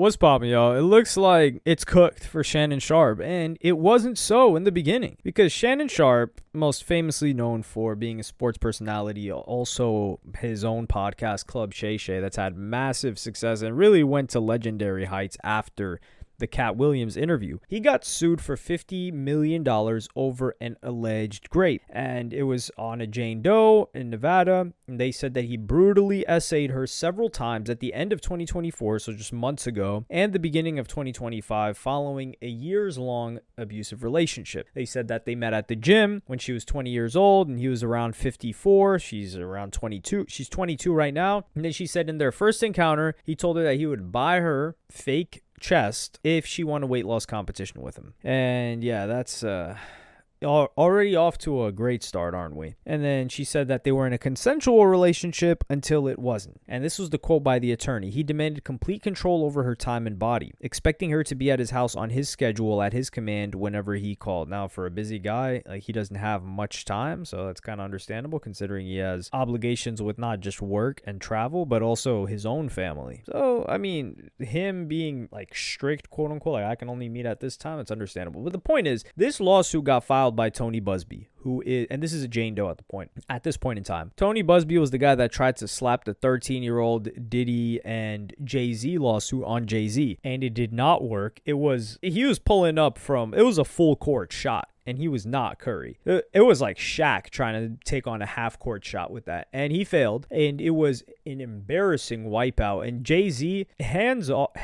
What's poppin', y'all? It looks like it's cooked for Shannon Sharpe, and it wasn't so in the beginning because Shannon Sharpe, most famously known for being a sports personality, also his own podcast, Club Shay Shay, that's had massive success and really went to legendary heights after the Cat Williams interview. He got sued for $50 million over an alleged rape, and it was on a Jane Doe in Nevada, and they said that he brutally essayed her several times at the end of 2024, so just months ago, and the beginning of 2025 following a years-long abusive relationship. They said that they met at the gym when she was 20 years old, and he was around 54. She's around 22. She's 22 right now, and then she said in their first encounter, he told her that he would buy her fake chest if she won a weight loss competition with him. And yeah, that's already off to a great start, aren't we? And then she said that they were in a consensual relationship until it wasn't. And this was the quote by the attorney. He demanded complete control over her time and body, expecting her to be at his house on his schedule at his command whenever he called. Now, for a busy guy, he doesn't have much time, so that's kind of understandable considering he has obligations with not just work and travel, but also his own family. So, I mean, him being strict, quote unquote, I can only meet at this time, it's understandable. But the point is, this lawsuit got filed by Tony Buzbee, who is, and this is a Jane Doe at this point in time. Tony Buzbee was the guy that tried to slap the 13-year-old Diddy and Jay-Z lawsuit on Jay-Z, and it did not work. He was pulling up it was a full court shot. And he was not Curry. It was like Shaq trying to take on a half-court shot with that. And he failed. And it was an embarrassing wipeout. And Jay-Z, hands up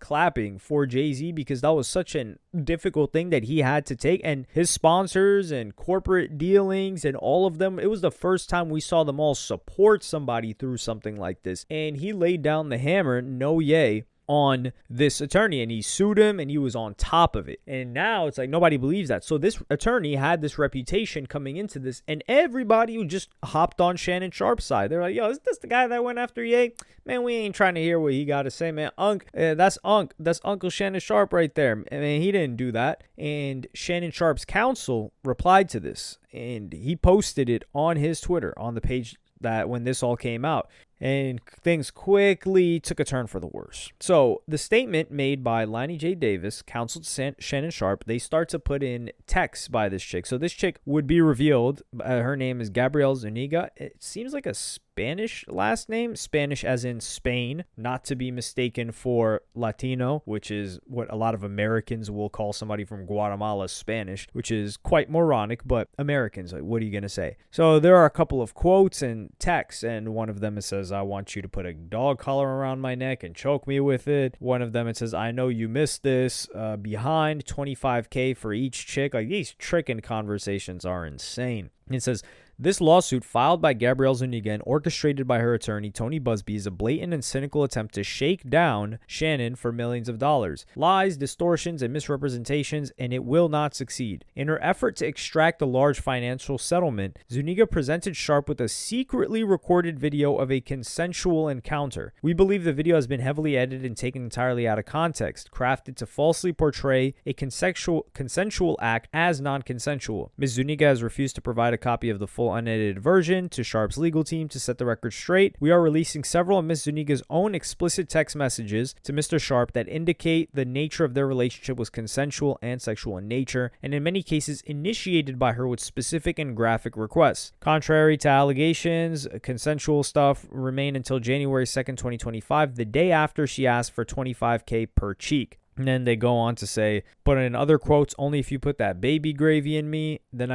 clapping for Jay-Z because that was such a difficult thing that he had to take. And his sponsors and corporate dealings and all of them, it was the first time we saw them all support somebody through something like this. And he laid down the hammer, no yay, on this attorney, and he sued him, and he was on top of it. And now it's like nobody believes that. So this attorney had this reputation coming into this, and everybody who just hopped on Shannon Sharpe's side. They're like, yo, is this the guy that went after Ye? Man, we ain't trying to hear what he got to say, man. That's Uncle Shannon Sharpe right there. I mean, he didn't do that. And Shannon Sharpe's counsel replied to this, and he posted it on his Twitter, on the page that when this all came out. And things quickly took a turn for the worse. So the statement made by Lonnie J. Davis, counsel to Shannon Sharpe, they start to put in texts by this chick. So this chick would be revealed. Her name is Gabrielle Zuniga. It seems like a Spanish last name. Spanish as in Spain, not to be mistaken for Latino, which is what a lot of Americans will call somebody from Guatemala Spanish, which is quite moronic, but Americans, what are you going to say? So there are a couple of quotes and texts, and one of them it says, I want you to put a dog collar around my neck and choke me with it. One of them, it says, I know you missed this. Behind $25K for each chick. Like, these tricking conversations are insane. It says, this lawsuit filed by Gabrielle Zuniga and orchestrated by her attorney, Tony Buzbee, is a blatant and cynical attempt to shake down Shannon for millions of dollars. Lies, distortions, and misrepresentations, and it will not succeed. In her effort to extract a large financial settlement, Zuniga presented Sharpe with a secretly recorded video of a consensual encounter. We believe the video has been heavily edited and taken entirely out of context, crafted to falsely portray a consensual act as non-consensual. Ms. Zuniga has refused to provide a copy of the full unedited version to Sharpe's legal team to set the record straight. We are releasing several of Ms. Zuniga's own explicit text messages to Mr. Sharpe that indicate the nature of their relationship was consensual and sexual in nature, and in many cases initiated by her with specific and graphic requests. Contrary to allegations, consensual stuff remained until January 2nd, 2025, the day after she asked for $25K per cheek. And then they go on to say, but in other quotes, only if you put that baby gravy in me, then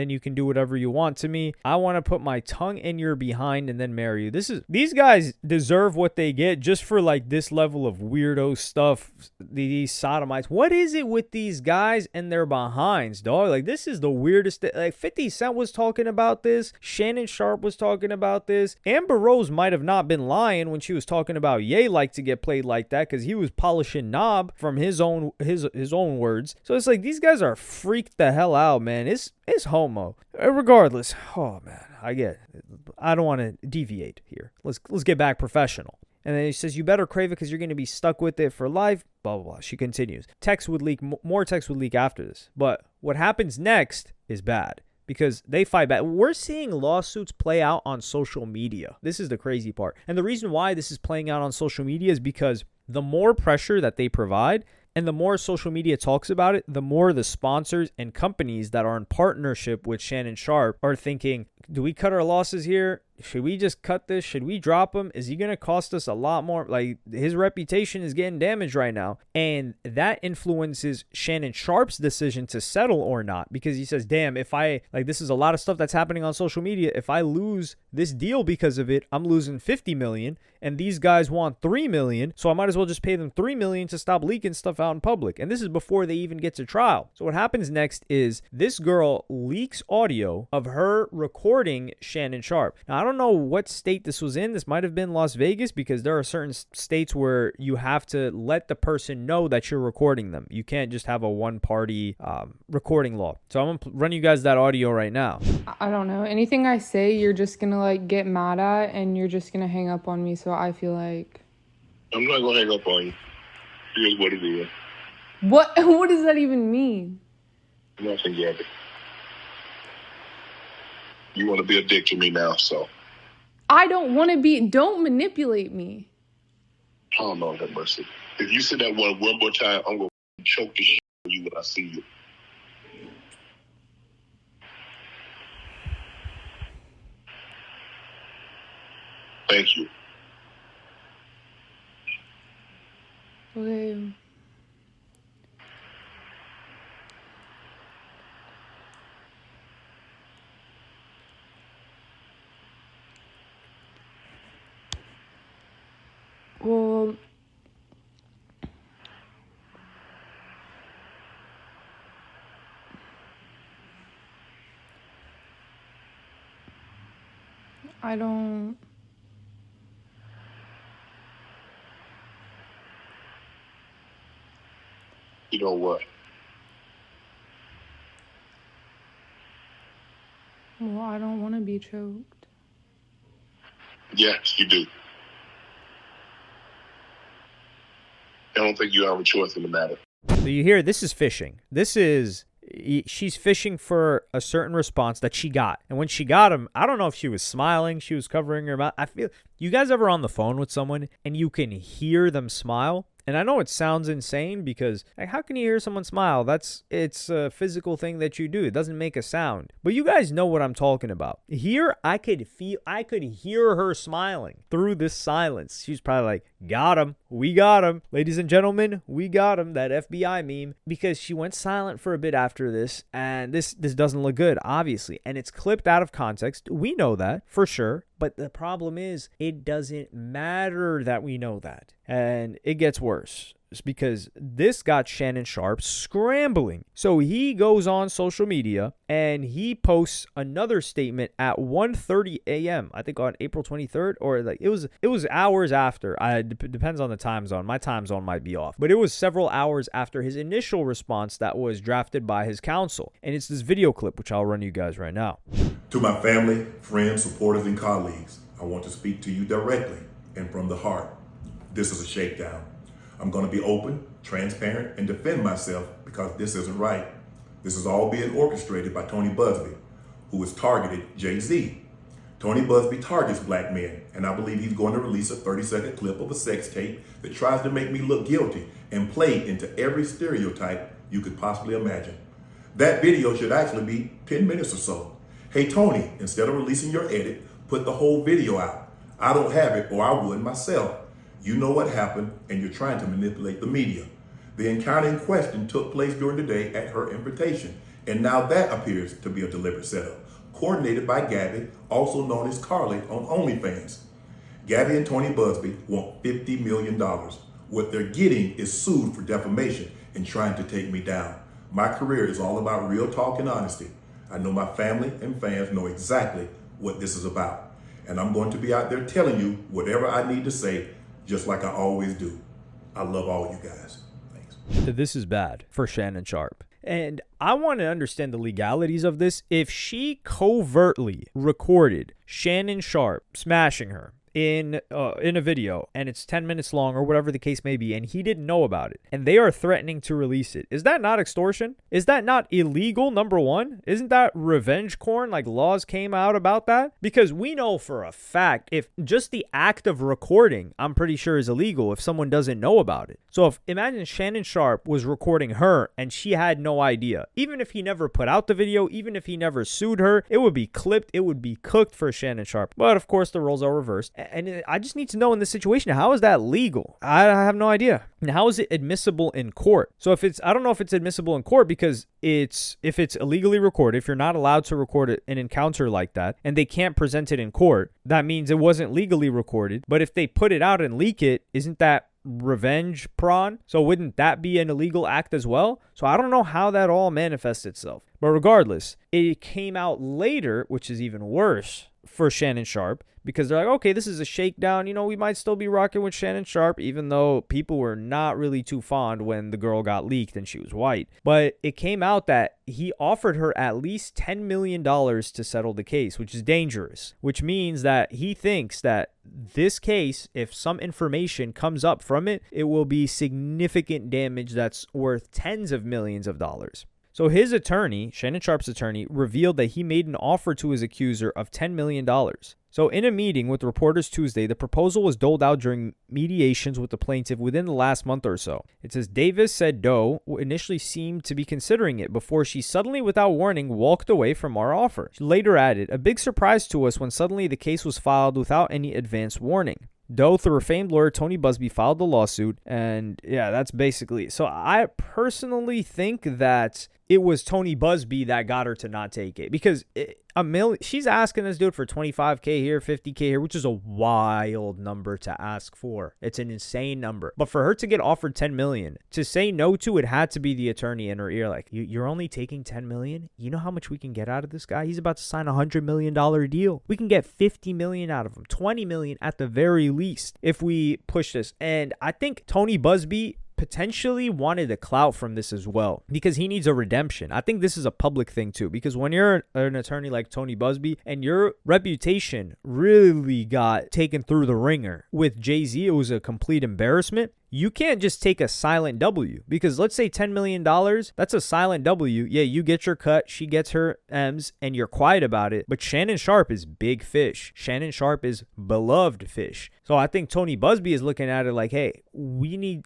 you can do whatever you want to me. I want to put my tongue in your behind and then marry you. These guys deserve what they get just for this level of weirdo stuff. These sodomites. What is it with these guys and their behinds, dog? This is the weirdest. 50 Cent was talking about this. Shannon Sharpe was talking about this. Amber Rose might have not been lying when she was talking about Ye like to get played like that because he was polishing knob from his own words. So it's these guys are freaked the hell out, man. It's homo. Regardless, oh man, I get it. I don't want to deviate here. Let's get back professional. And then he says, you better crave it because you're going to be stuck with it for life, blah, blah, blah. She continues. More text would leak after this. But what happens next is bad. because they fight back. We're seeing lawsuits play out on social media. This is the crazy part. And the reason why this is playing out on social media is because the more pressure that they provide and the more social media talks about it, the more the sponsors and companies that are in partnership with Shannon Sharpe are thinking, do we cut our losses here? Should we just cut this? Should we drop him? Is he going to cost us a lot more? Like, his reputation is getting damaged right now. And that influences Shannon Sharpe's decision to settle or not, because he says, damn, if I, like, this is a lot of stuff that's happening on social media. If I lose this deal because of it, I'm losing $50 million, and these guys want $3 million. So I might as well just pay them $3 million to stop leaking stuff out in public. And this is before they even get to trial. So what happens next is this girl leaks audio of her recording Shannon Sharpe. Now, I don't know what state this was in. This might have been Las Vegas, because there are certain states where you have to let the person know that you're recording them. You can't just have a one-party recording law. So I'm going to run you guys that audio right now. I don't know. Anything I say, you're just going to like get mad at, and you're just going to hang up on me. So I feel like... I'm not going to hang up on you. Here's what it is. What does that even mean? Nothing, Gabby. You want to be a dick to me now, so... I don't want to be... Don't manipulate me. Oh, Lord have mercy. If you say that one more time, I'm going to choke the shit out of you when I see you. Thank you. Okay. Well, I don't... You know what? Well, I don't want to be choked. Yes, you do. I don't think you have a choice in the matter. So you hear, this is fishing. She's fishing for a certain response that she got. And when she got him, I don't know if she was smiling, she was covering her mouth. I feel, you guys ever on the phone with someone and you can hear them smile? And I know it sounds insane, because like, how can you hear someone smile? It's a physical thing that you do. It doesn't make a sound. But you guys know what I'm talking about. Here, I could hear her smiling through this silence. She's probably like, got him. We got him. Ladies and gentlemen, we got him. That FBI meme. Because she went silent for a bit after this, and this doesn't look good, obviously. And it's clipped out of context. We know that for sure. But the problem is, it doesn't matter that we know that. And it gets worse. It's because this got Shannon Sharpe scrambling. So he goes on social media and he posts another statement at 1:30 a.m. I think on April 23rd, or like it was hours after. Depends on the time zone. My time zone might be off, but it was several hours after his initial response that was drafted by his counsel. And it's this video clip, which I'll run you guys right now. To my family, friends, supporters, and colleagues, I want to speak to you directly and from the heart. This is a shakedown. I'm going to be open, transparent, and defend myself, because this isn't right. This is all being orchestrated by Tony Buzbee, who has targeted Jay-Z. Tony Buzbee targets black men, and I believe he's going to release a 30-second clip of a sex tape that tries to make me look guilty and play into every stereotype you could possibly imagine. That video should actually be 10 minutes or so. Hey, Tony, instead of releasing your edit, put the whole video out. I don't have it, or I would myself. You know what happened, and you're trying to manipulate the media. The encounter in question took place during the day at her invitation, and now that appears to be a deliberate setup, coordinated by Gabby, also known as Carly on OnlyFans. Gabby and Tony Buzbee want $50 million. What they're getting is sued for defamation and trying to take me down. My career is all about real talk and honesty. I know my family and fans know exactly what this is about, and I'm going to be out there telling you whatever I need to say, just like I always do. I love all you guys. Thanks. This is bad for Shannon Sharpe. And I want to understand the legalities of this. If she covertly recorded Shannon Sharpe smashing her, in a video and it's 10 minutes long or whatever the case may be, and he didn't know about it, and they are threatening to release it, is that not extortion? Is that not illegal, number one? Isn't that revenge porn? Like, laws came out about that? Because we know for a fact, if just the act of recording, I'm pretty sure is illegal if someone doesn't know about it. So if, imagine Shannon Sharpe was recording her and she had no idea. Even if he never put out the video, even if he never sued her, it would be clipped, it would be cooked for Shannon Sharpe. But of course, the roles are reversed. And I just need to know in this situation, how is that legal? I have no idea. And how is it admissible in court? So if it's, I don't know if it's admissible in court because if it's illegally recorded, if you're not allowed to record an encounter like that and they can't present it in court, that means it wasn't legally recorded. But if they put it out and leak it, isn't that revenge prawn? So wouldn't that be an illegal act as well? So I don't know how that all manifests itself. But regardless, it came out later, which is even worse for Shannon Sharpe, because they're like, okay, this is a shakedown. You know, we might still be rocking with Shannon Sharpe, even though people were not really too fond when the girl got leaked and she was white. But it came out that he offered her at least $10 million to settle the case, which is dangerous, which means that he thinks that this case, if some information comes up from it, it will be significant damage that's worth tens of millions of dollars. So his attorney, Shannon Sharpe's attorney, revealed that he made an offer to his accuser of $10 million. So in a meeting with reporters Tuesday, the proposal was doled out during mediations with the plaintiff within the last month or so. It says Davis said Doe initially seemed to be considering it before she suddenly, without warning, walked away from our offer. She later added, a big surprise to us when suddenly the case was filed without any advance warning. Doe, through her famed lawyer Tony Buzbee, filed the lawsuit, and yeah, that's basically it. So I personally think that it was Tony Buzbee that got her to not take it, because she's asking this dude for $25K here, $50K here, which is a wild number to ask for. It's an insane number. But for her to get offered $10 million, to say no to it had to be the attorney in her ear. Like, you're only taking $10 million? You know how much we can get out of this guy? He's about to sign a $100 million deal. We can get $50 million out of him, $20 million at the very least if we push this. And I think Tony Buzbee potentially wanted a clout from this as well, because he needs a redemption. I think this is a public thing too, because when you're an attorney like Tony Buzbee and your reputation really got taken through the ringer with Jay-Z, it was a complete embarrassment. You can't just take a silent W, because let's say $10 million, that's a silent W. Yeah, you get your cut, she gets her M's, and you're quiet about it. But Shannon Sharpe is big fish. Shannon Sharpe is beloved fish. So I think Tony Buzbee is looking at it like, hey,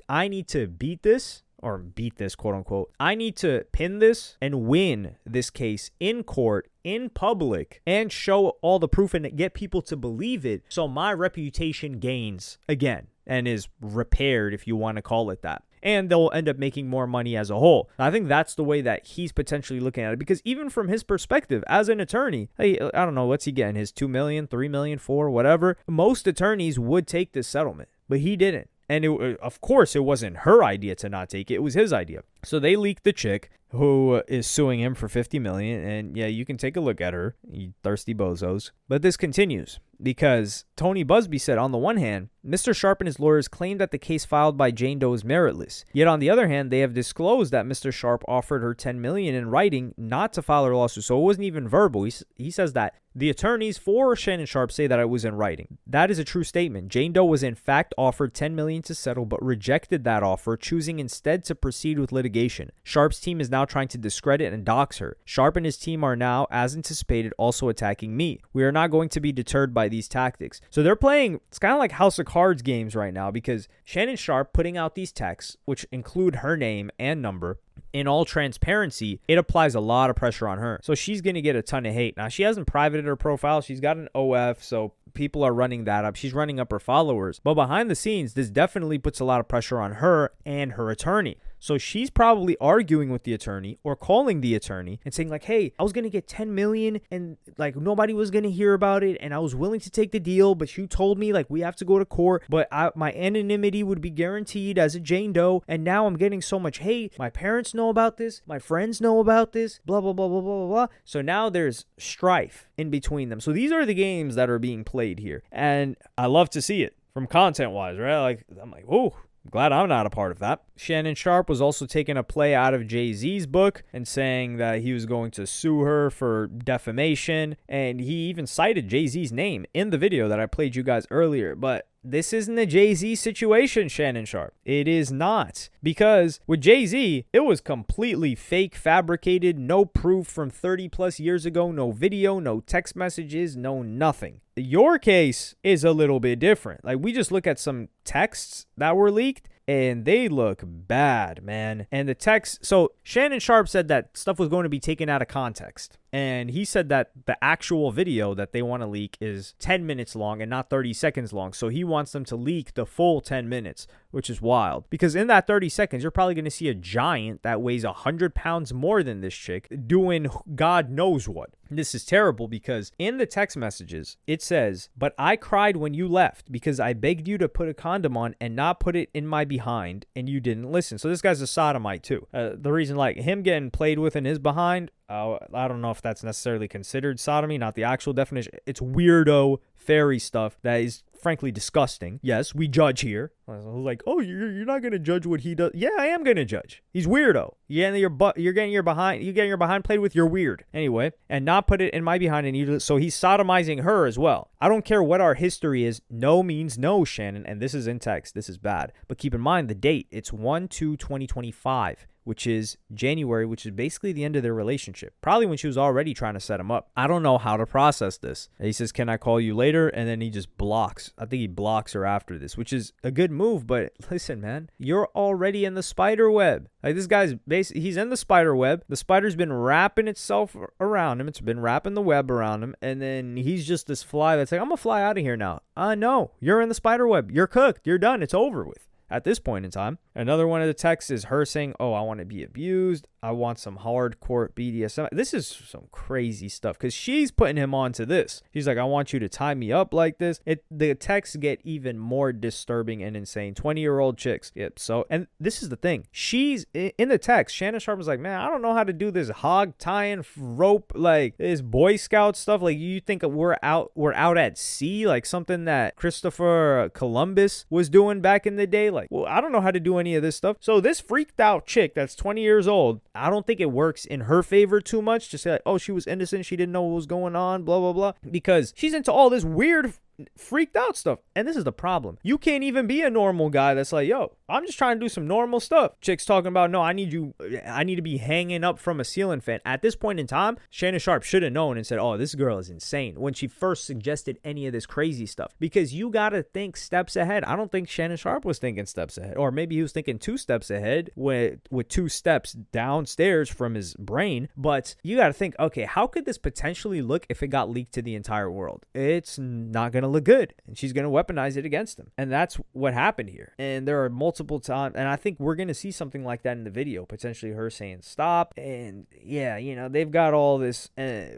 I need to beat this, quote unquote. I need to pin this and win this case in court, in public, and show all the proof and get people to believe it, so my reputation gains again and is repaired, if you want to call it that. And they'll end up making more money as a whole. I think that's the way that he's potentially looking at it, because even from his perspective as an attorney, hey, I don't know, what's he getting? His $2 million, $3 million, $4 million, whatever. Most attorneys would take this settlement, but he didn't. And of course, it wasn't her idea to not take it. It was his idea. So they leaked the chick who is suing him for $50 million. And yeah, you can take a look at her, you thirsty bozos. But this continues, because Tony Buzbee said, on the one hand, Mr. Sharpe and his lawyers claimed that the case filed by Jane Doe is meritless. Yet on the other hand, they have disclosed that Mr. Sharpe offered her $10 million in writing not to file her lawsuit. So it wasn't even verbal. He says that the attorneys for Shannon Sharpe say that it was in writing. That is a true statement. Jane Doe was in fact offered $10 million to settle, but rejected that offer, choosing instead to proceed with litigation. Sharpe's team is now trying to discredit and dox her. Sharpe and his team are now, as anticipated, also attacking me. We are not going to be deterred by these tactics. So they're playing, it's kind of like House of Cards games right now, because Shannon Sharpe putting out these texts, which include her name and number, in all transparency, it applies a lot of pressure on her. So she's going to get a ton of hate. Now, she hasn't privated her profile. She's got an OF, so people are running that up. She's running up her followers. But behind the scenes, this definitely puts a lot of pressure on her and her attorney. So she's probably arguing with the attorney or calling the attorney and saying like, hey, I was going to get $10 million and like nobody was going to hear about it. And I was willing to take the deal, but you told me like we have to go to court, but my anonymity would be guaranteed as a Jane Doe. And now I'm getting so much hate. My parents know about this. My friends know about this, blah, blah, blah, blah, blah, blah. So now there's strife in between them. So these are the games that are being played here. And I love to see it from content wise, right? Like, I'm like, oh, Glad I'm not a part of that. Shannon Sharpe was also taking a play out of Jay-Z's book and saying that he was going to sue her for defamation. And he even cited Jay-Z's name in the video that I played you guys earlier. But this isn't a Jay-Z situation, Shannon Sharpe. It is not. Because with Jay-Z, it was completely fake, fabricated, no proof from 30 plus years ago, no video, no text messages, no nothing. Your case is a little bit different. Like, we just look at some texts that were leaked, and they look bad, man. And the text, so Shannon Sharpe said that stuff was going to be taken out of context. And he said that the actual video that they want to leak is 10 minutes long and not 30 seconds long. So he wants them to leak the full 10 minutes, which is wild. Because in that 30 seconds, you're probably going to see a giant that weighs 100 pounds more than this chick doing God knows what. This is terrible because in the text messages, it says, "But I cried when you left because I begged you to put a condom on and not put it in my behind, and you didn't listen." So this guy's a sodomite too. The reason, like, him getting played with in his behind, I don't know if that's necessarily considered sodomy, not the actual definition. It's weirdo fairy stuff that is frankly disgusting. Yes, we judge here. Like, oh, you're not gonna judge what he does. Yeah, I am gonna judge. He's weirdo. You're getting your behind played with. You're weird. Anyway, and not put it in my behind, and so he's sodomizing her as well. I don't care what our history is. No means no, Shannon, and this is in text. This is bad. But keep in mind the date. It's 1/2/2025. Which is January, which is basically the end of their relationship. Probably when she was already trying to set him up. I don't know how to process this. And he says, "Can I call you later?" And then he just blocks. I think he blocks her after this, which is a good move. But listen, man, you're already in the spider web. Like, this guy's basically, he's in the spider web. The spider's been wrapping itself around him. It's been wrapping the web around him. And then he's just this fly that's like, "I'm going to fly out of here now." No, you're in the spider web. You're cooked. You're done. It's over with. At this point in time. Another one of the texts is her saying, "Oh, I want to be abused. I want some hardcore BDSM." This is some crazy stuff because she's putting him onto this. She's like, "I want you to tie me up like this." The texts get even more disturbing and insane. 20-year-old chicks. Yep. So, and this is the thing. She's in the text. Shannon Sharpe was like, "Man, I don't know how to do this hog tying rope, like this Boy Scout stuff. Like, you think we're out at sea, like something that Christopher Columbus was doing back in the day. Like, well, I don't know how to do any of this stuff." So this freaked out chick that's 20 years old, I don't think it works in her favor too much to say, like, "Oh, she was innocent. She didn't know what was going on, blah, blah, blah." Because she's into all this weird freaked out stuff. And this is the problem. You can't even be a normal guy that's like, "Yo, I'm just trying to do some normal stuff." Chick's talking about, "No, I need to be hanging up from a ceiling fan." At this point in time, Shannon Sharpe should have known and said, "Oh, this girl is insane," when she first suggested any of this crazy stuff. Because you got to think steps ahead. I don't think Shannon Sharpe was thinking steps ahead. Or maybe he was thinking 2 steps ahead with 2 steps downstairs from his brain. But you got to think, okay, how could this potentially look if it got leaked to the entire world? It's not going to look good, and she's going to weaponize it against him. And that's what happened here. And there are multiple times, and I think we're going to see something like that in the video, potentially her saying stop. And yeah, they've got all this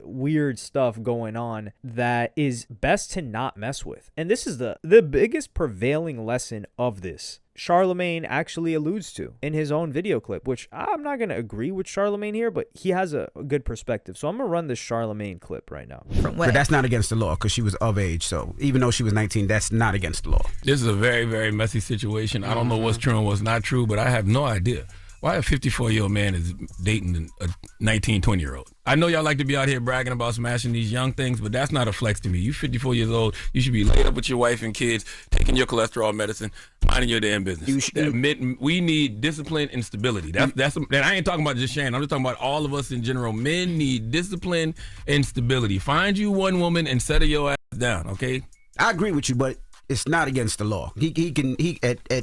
weird stuff going on that is best to not mess with. And this is the biggest prevailing lesson of this. Charlemagne actually alludes to in his own video clip, which I'm not going to agree with Charlemagne here, but he has a good perspective. So I'm going to run this Charlemagne clip right now. But that's not against the law because she was of age. So even though she was 19, that's not against the law. This is a very, very messy situation. I don't know what's true and what's not true, but I have no idea why a 54-year-old man is dating a 19, 20-year-old. I know y'all like to be out here bragging about smashing these young things, but that's not a flex to me. You 54 years old, you should be laid up with your wife and kids, taking your cholesterol medicine, minding your damn business. We need discipline and stability. That's and I ain't talking about just Shannon. I'm just talking about all of us in general. Men need discipline and stability. Find you one woman and settle your ass down, okay? I agree with you, but it's not against the law. He can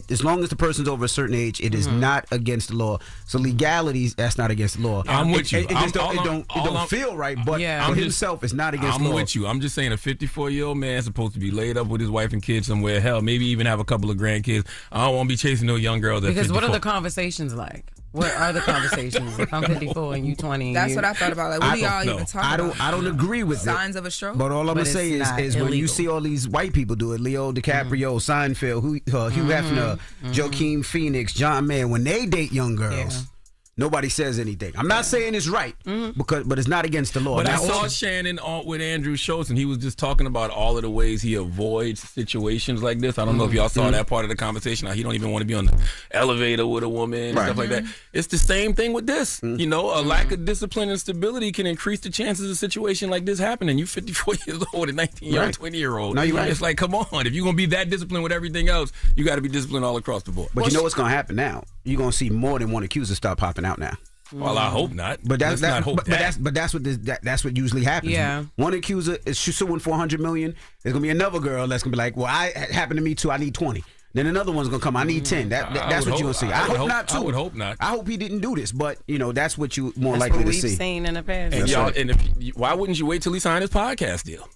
as long as the person's over a certain age, it is not against the law. So legalities, that's not against the law. I'm with you. It don't feel right, but for himself, it's not against the law. I'm with you. I'm just saying a 54-year-old man is supposed to be laid up with his wife and kids somewhere. Hell, maybe even have a couple of grandkids. I don't want to be chasing no young girls at 54. Because what are the conversations like? What are the conversations? If I'm 54 and you 20, that's what I thought about. Like, what do y'all even talk about? I don't agree with signs of a stroke. But all I'm gonna say is when you see all these white people do it, Leo DiCaprio, Seinfeld, Hugh Hefner, Joaquin Phoenix, John Mayer, when they date young girls. Nobody says anything. I'm not saying it's right, but it's not against the law. But I saw Shannon with Andrew Schultz, and he was just talking about all of the ways he avoids situations like this. I don't know if y'all saw that part of the conversation. How he don't even want to be on the elevator with a woman and stuff like that. It's the same thing with this. You know, a lack of discipline and stability can increase the chances of a situation like this happening. You 54 years old, a 19-year-old, 20-year-old. No, you're right. It's like, come on. If you're going to be that disciplined with everything else, you got to be disciplined all across the board. But you know what's going to happen now? You're going to see more than one accuser start popping out now. Well, I hope not. But that's what usually happens. Yeah. One accuser is suing for $100 million. There's gonna be another girl that's gonna be like, well, it happened to me too. I need 20. Then another one's gonna come. I need 10. That's what you're gonna see. I hope not too. I would hope not. I hope he didn't do this, but you know that's what you more That's likely what to see. we've seen in the past. And why wouldn't you wait till he signed his podcast deal?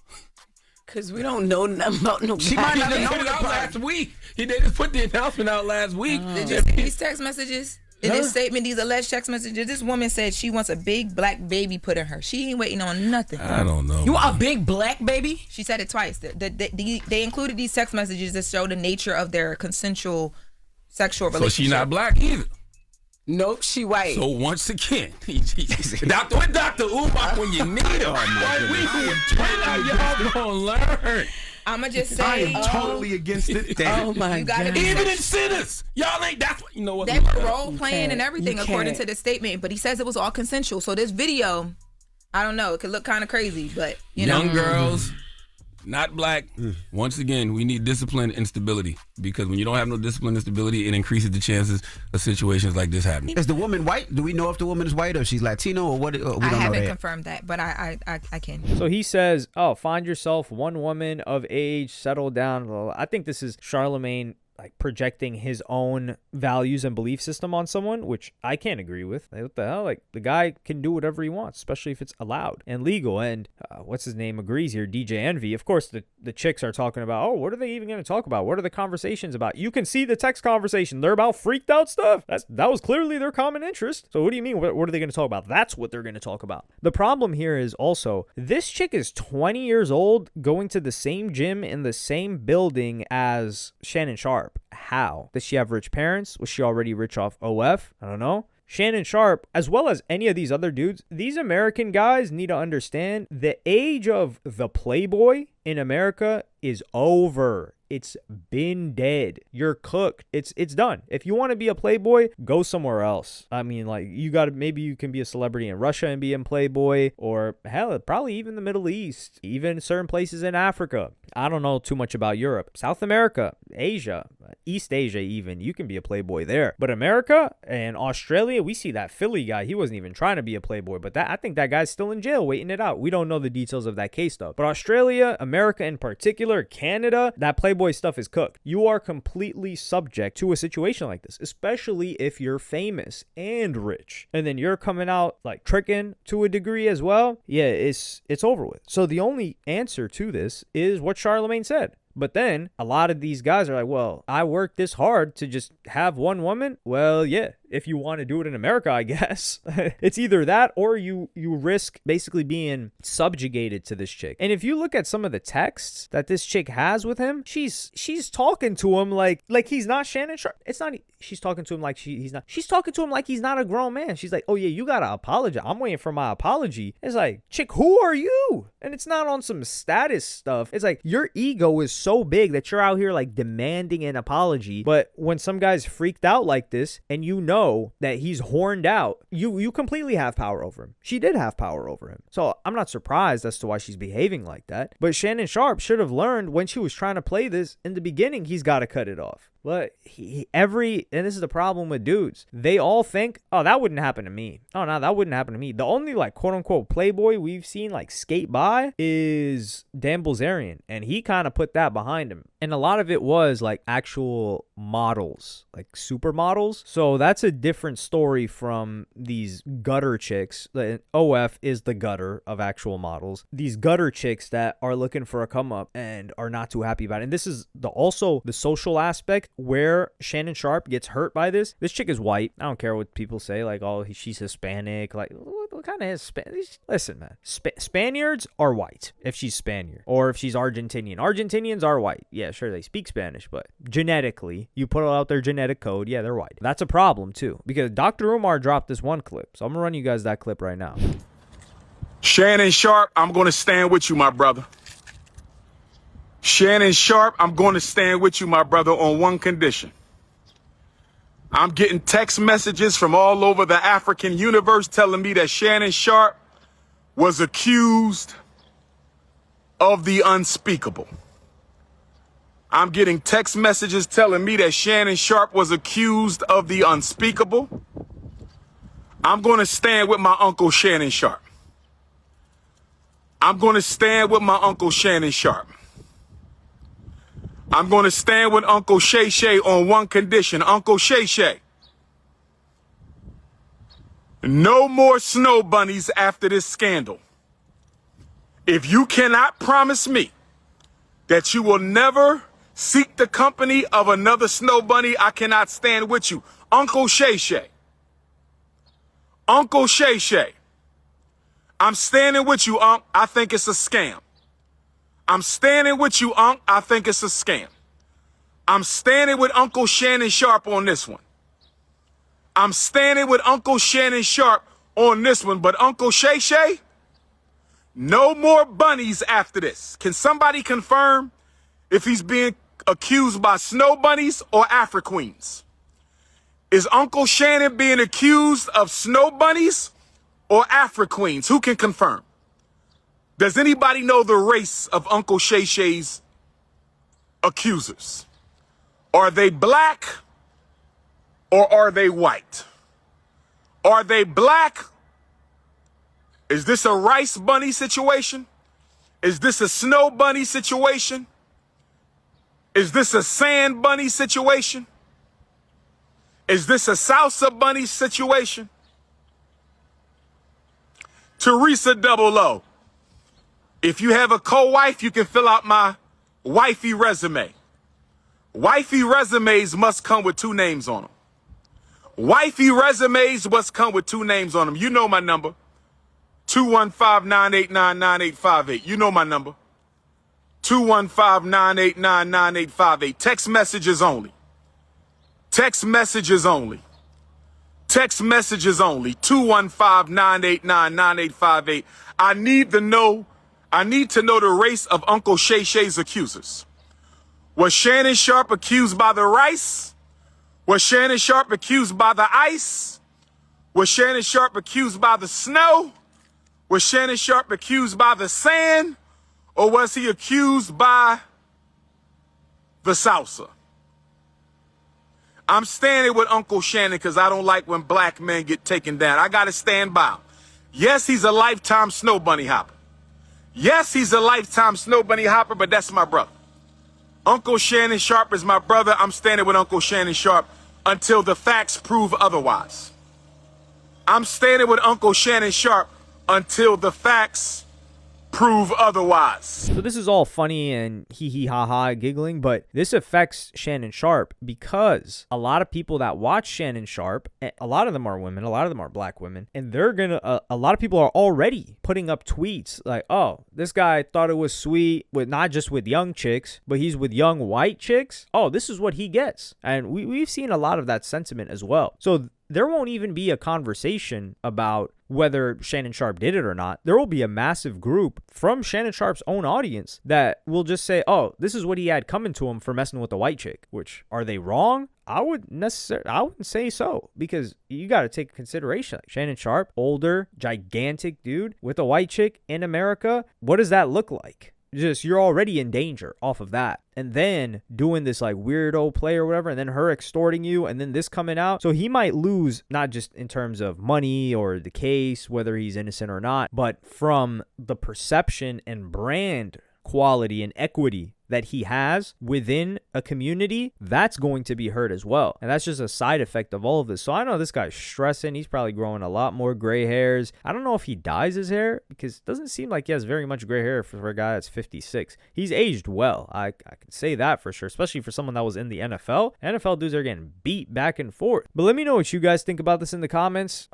Because we don't know nothing about no. She might He not just know put it out the last week. They just put the announcement out last week. Did you see these text messages? In this statement, these alleged text messages, this woman said she wants a big black baby put in her. She ain't waiting on nothing. I don't know. You want a big black baby? She said it twice. They included these text messages that show the nature of their consensual sexual relationship. So she not black either. Nope, she white. So once again, Dr. Umar when you need him. Y'all gonna learn. I'ma just say I am totally against it. Oh my God. Even in sinners, y'all ain't. That's what you know. What they were role playing and everything You according can't. to the statement, but he says it was all consensual. So this video, I don't know, it could look kind of crazy, but you know, Young girls, not black. Once again, we need discipline and stability because when you don't have no discipline and stability, it increases the chances of situations like this happening. Is the woman white? Do we know if the woman is white or if she's Latino or what? We don't I know haven't that. confirmed that, but I can. So he says, oh, find yourself one woman of age, settle down. I think this is Charlemagne like projecting his own values and belief system on someone, which I can't agree with. Like, what the hell? Like, the guy can do whatever he wants, especially if it's allowed and legal. And what's his name agrees here, DJ Envy. Of course, the chicks are talking about, oh, what are they even going to talk about? What are the conversations about? You can see the text conversation. They're about freaked out stuff. That was clearly their common interest. So what do you mean? What are they going to talk about? That's what they're going to talk about. The problem here is also, this chick is 20 years old, going to the same gym in the same building as Shannon Sharpe. How? Does she have rich parents? Was she already rich off OF? I don't know. Shannon Sharpe, as well as any of these other dudes, these American guys need to understand the age of the playboy in America is over. It's been dead. You're cooked. It's done. If you want to be a playboy, go somewhere else. I mean, like, maybe you can be a celebrity in Russia and be in Playboy, or hell, probably even the Middle East, even certain places in Africa. I don't know too much about Europe. South America, Asia, East Asia even, you can be a playboy there. But America and Australia, we see that Philly guy, he wasn't even trying to be a playboy, but I think that guy's still in jail waiting it out. We don't know the details of that case though. But Australia, America in particular, Canada, that playboy stuff is cooked. You are completely subject to a situation like this, especially if you're famous and rich. And then you're coming out like tricking to a degree as well. Yeah, it's over with. So the only answer to this is what Charlemagne said. But then a lot of these guys are like, well, I worked this hard to just have one woman. Well, yeah, if you want to do it in America, I guess. It's either that or you risk basically being subjugated to this chick. And if you look at some of the texts that this chick has with him, she's talking to him like he's not Shannon Sharpe. It's not. She's talking to him like he's not. She's talking to him like he's not a grown man. She's like, oh yeah, you gotta apologize. I'm waiting for my apology. It's like, chick, who are you? And it's not on some status stuff. It's like your ego is so big that you're out here like demanding an apology. But when some guy's freaked out like this and you know that he's horned out, you completely have power over him. She did have power over him. So I'm not surprised as to why she's behaving like that. But Shannon Sharpe should have learned when she was trying to play this in the beginning, he's got to cut it off. But and this is the problem with dudes. They all think, oh, that wouldn't happen to me. Oh, no, that wouldn't happen to me. The only like quote unquote playboy we've seen like skate by is Dan Bilzerian. And he kind of put that behind him. And a lot of it was like actual models, like supermodels. So that's a different story from these gutter chicks. OF is the gutter of actual models. These gutter chicks that are looking for a come up and are not too happy about it. And this is also the social aspect where Shannon Sharpe gets hurt by this. This chick is white. I don't care what people say, like, oh, she's Hispanic. Like, what kind of is Spanish? Listen, man. Spaniards are white if she's Spaniard, or if she's Argentinian. Argentinians are white. Yeah, sure, they speak Spanish, but genetically, you put out their genetic code, yeah, they're white. That's a problem, too, because Dr. Umar dropped this one clip, so I'm gonna run you guys that clip right now. Shannon Sharpe, I'm going to stand with you, my brother. Shannon Sharpe, I'm going to stand with you, my brother, on one condition. I'm getting text messages from all over the African universe telling me that Shannon Sharpe was accused of the unspeakable. I'm getting text messages telling me that Shannon Sharpe was accused of the unspeakable. I'm going to stand with my Uncle Shannon Sharpe. I'm going to stand with my Uncle Shannon Sharpe. I'm going to stand with Uncle Shay Shay on one condition. Uncle Shay Shay, no more snow bunnies after this scandal. If you cannot promise me that you will never seek the company of another snow bunny, I cannot stand with you. Uncle Shay Shay. Uncle Shay Shay. I'm standing with you, Unc. I think it's a scam. I'm standing with you, Unc. I think it's a scam. I'm standing with Uncle Shannon Sharpe on this one. I'm standing with Uncle Shannon Sharpe on this one. But Uncle Shay Shay, no more bunnies after this. Can somebody confirm if he's being accused by snow bunnies or Afro-Queens? Is Uncle Shannon being accused of snow bunnies or Afro-Queens? Who can confirm? Does anybody know the race of Uncle Shay Shay's accusers? Are they black or are they white? Are they black? Is this a rice bunny situation? Is this a snow bunny situation? Is this a sand bunny situation? Is this a salsa bunny situation? Teresa Double O. If you have a co-wife, you can fill out my wifey resume. Wifey resumes must come with 2 names on them. Wifey resumes must come with 2 names on them. You know my number. 215-989-9858. You know my number. 215-989-9858. Text messages only. Text messages only. Text messages only. 215-989-9858. I need to know the race of Uncle Shay Shay's accusers. Was Shannon Sharpe accused by the rice? Was Shannon Sharpe accused by the ice? Was Shannon Sharpe accused by the snow? Was Shannon Sharpe accused by the sand? Or was he accused by the salsa? I'm standing with Uncle Shannon because I don't like when black men get taken down. I got to stand by him. Yes, he's a lifetime snow bunny hopper. Yes, he's a lifetime snow bunny hopper, but that's my brother. Uncle Shannon Sharpe is my brother. I'm standing with Uncle Shannon Sharpe until the facts prove otherwise. I'm standing with Uncle Shannon Sharpe until the facts prove otherwise. So this is all funny and hee ha ha giggling, but this affects Shannon Sharpe because a lot of people that watch Shannon Sharpe, a lot of them are women, a lot of them are black women, and they're gonna, a lot of people are already putting up tweets like, oh, this guy thought it was sweet with not just with young chicks, but he's with young white chicks. Oh, this is what he gets. And we've seen a lot of that sentiment as well. So there won't even be a conversation about whether Shannon Sharpe did it or not. There will be a massive group from Shannon Sharpe's own audience that will just say, oh, this is what he had coming to him for messing with the white chick. Which, are they wrong? I wouldn't say so, because you got to take consideration. Like Shannon Sharpe, older, gigantic dude with a white chick in America. What does that look like? Just, you're already in danger off of that. And then doing this like weirdo play or whatever, and then her extorting you, and then this coming out. So he might lose, not just in terms of money or the case, whether he's innocent or not, but from the perception and brand quality and equity that he has within a community, that's going to be hurt as well. And that's just a side effect of all of this. So I know this guy's stressing. He's probably growing a lot more gray hairs. I don't know if he dyes his hair because it doesn't seem like he has very much gray hair for a guy that's 56. He's aged well. I can say that for sure, especially for someone that was in the NFL. NFL dudes are getting beat back and forth. But let me know what you guys think about this in the comments.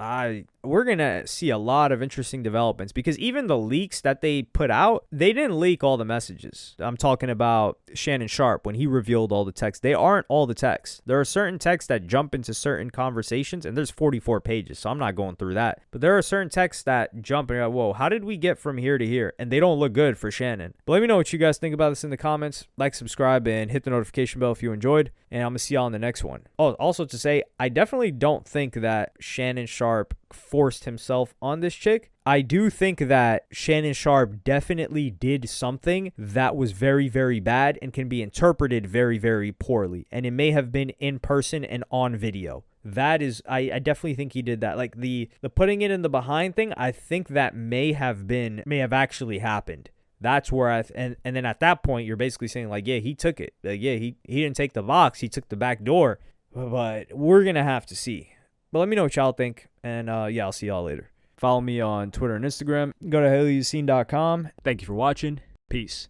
We're going to see a lot of interesting developments because even the leaks that they put out, they didn't leak all the messages. I'm talking about Shannon Sharpe when he revealed all the text. They aren't all the text. There are certain texts that jump into certain conversations, and there's 44 pages, so I'm not going through that. But there are certain texts that jump and you're like, whoa, how did we get from here to here? And they don't look good for Shannon. But let me know what you guys think about this in the comments. Like, subscribe, and hit the notification bell if you enjoyed. And I'm going to see y'all in the next one. Oh, also to say, I definitely don't think that Shannon Sharpe forced himself on this chick. I do think that Shannon Sharpe definitely did something that was very, very bad and can be interpreted very, very poorly. And it may have been in person and on video. That is, I definitely think he did that. Like the putting it in the behind thing, I think that may have actually happened. That's where and then at that point, you're basically saying like, yeah, he took it. Like, yeah, he didn't take the box. He took the back door. But we're going to have to see. But let me know what y'all think. And yeah, I'll see y'all later. Follow me on Twitter and Instagram. Go to helloyassine.com. Thank you for watching. Peace.